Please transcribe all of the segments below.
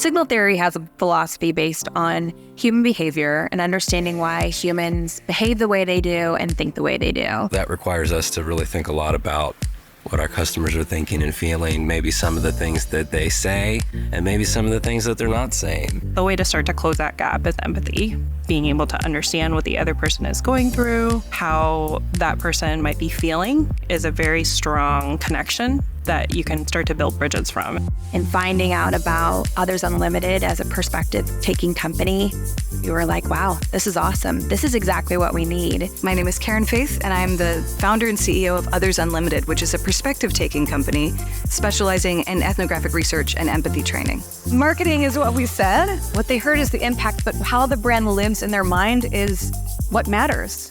Signal theory has a philosophy based on human behavior and understanding why humans behave the way they do and think the way they do. That requires us to really think a lot about what our customers are thinking and feeling, maybe some of the things that they say, and maybe some of the things that they're not saying. The way to start to close that gap is empathy. Being able to understand what the other person is going through, how that person might be feeling, is a very strong connection that you can start to build bridges from. And finding out about Others Unlimited as a perspective-taking company, you were like, wow, this is awesome. This is exactly what we need. My name is Karen Faith, and I'm the founder and CEO of Others Unlimited, which is a perspective-taking company specializing in ethnographic research and empathy training. Marketing is what we said. What they heard is the impact, but how the brand lives in their mind is what matters.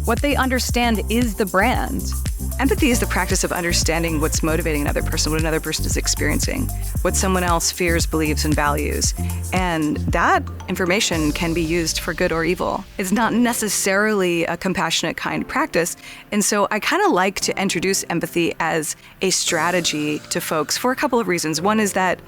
What they understand is the brand. Empathy is the practice of understanding what's motivating another person, what another person is experiencing, what someone else fears, believes, and values. And that information can be used for good or evil. It's not necessarily a compassionate, kind practice. And so I kind of like to introduce empathy as a strategy to folks for a couple of reasons. One is that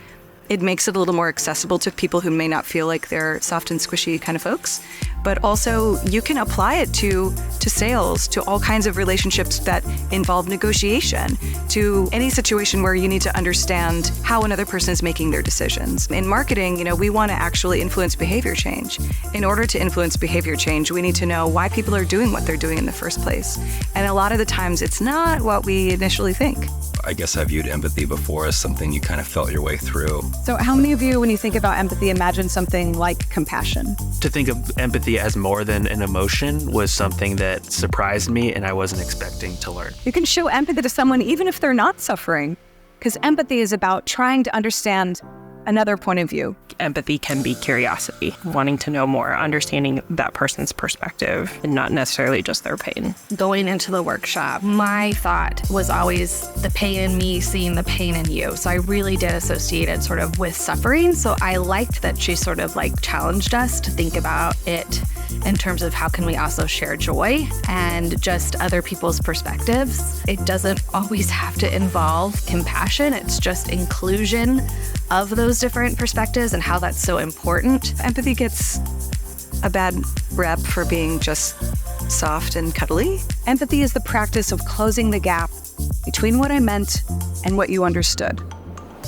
it makes it a little more accessible to people who may not feel like they're soft and squishy kind of folks. But also, you can apply it to sales, to all kinds of relationships that involve negotiation, to any situation where you need to understand how another person is making their decisions. In marketing, we want to actually influence behavior change. In order to influence behavior change, we need to know why people are doing what they're doing in the first place. And a lot of the times, it's not what we initially think. I guess I viewed empathy before as something you kind of felt your way through. So how many of you, when you think about empathy, imagine something like compassion? To think of empathy as more than an emotion was something that surprised me and I wasn't expecting to learn. You can show empathy to someone even if they're not suffering, because empathy is about trying to understand another point of view. Empathy can be curiosity, wanting to know more, understanding that person's perspective, and not necessarily just their pain. Going into the workshop, my thought was always the pain in me seeing the pain in you. So I really did associate it sort of with suffering. So I liked that she sort of challenged us to think about it in terms of how can we also share joy and just other people's perspectives. It doesn't always have to involve compassion. It's just inclusion of those different perspectives and how that's so important. Empathy gets a bad rep for being just soft and cuddly. Empathy is the practice of closing the gap between what I meant and what you understood.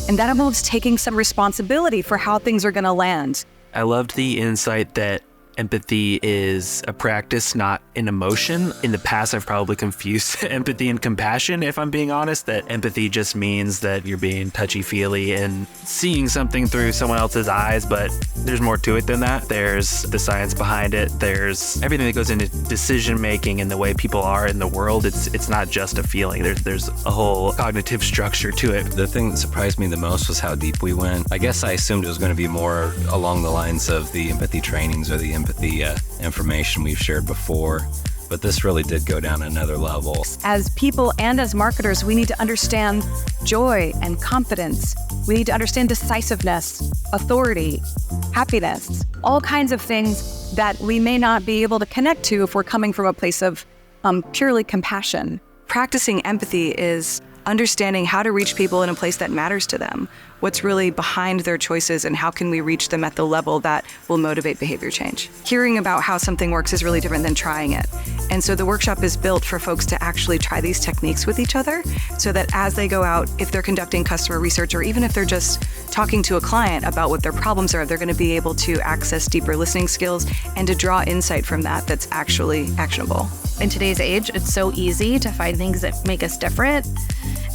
And that involves taking some responsibility for how things are going to land. I loved the insight that empathy is a practice, not an emotion. In the past, I've probably confused empathy and compassion, if I'm being honest, that empathy just means that you're being touchy-feely and seeing something through someone else's eyes, but there's more to it than that. There's the science behind it. There's everything that goes into decision-making and the way people are in the world. It's not just a feeling. There's a whole cognitive structure to it. The thing that surprised me the most was how deep we went. I guess I assumed it was going to be more along the lines of the empathy trainings or the empathy information we've shared before, but this really did go down another level. As people and as marketers, we need to understand joy and confidence. We need to understand decisiveness, authority, happiness, all kinds of things that we may not be able to connect to if we're coming from a place of purely compassion. Practicing empathy is understanding how to reach people in a place that matters to them, what's really behind their choices, and how can we reach them at the level that will motivate behavior change. Hearing about how something works is really different than trying it. And so the workshop is built for folks to actually try these techniques with each other so that as they go out, if they're conducting customer research or even if they're just talking to a client about what their problems are, they're going to be able to access deeper listening skills and to draw insight from that that's actually actionable. In today's age, it's so easy to find things that make us different.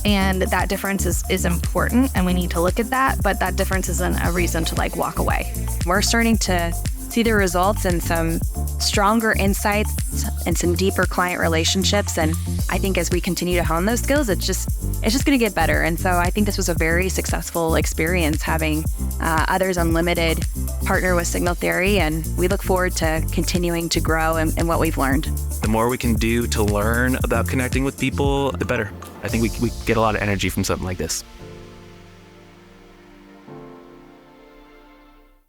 And that difference is important, and we need to look at that, but that difference isn't a reason to walk away. We're starting to see the results and some stronger insights and some deeper client relationships. And I think as we continue to hone those skills, it's just going to get better. And so I think this was a very successful experience having Others Unlimited partner with Signal Theory. And we look forward to continuing to grow in what we've learned. The more we can do to learn about connecting with people, the better. I think we get a lot of energy from something like this.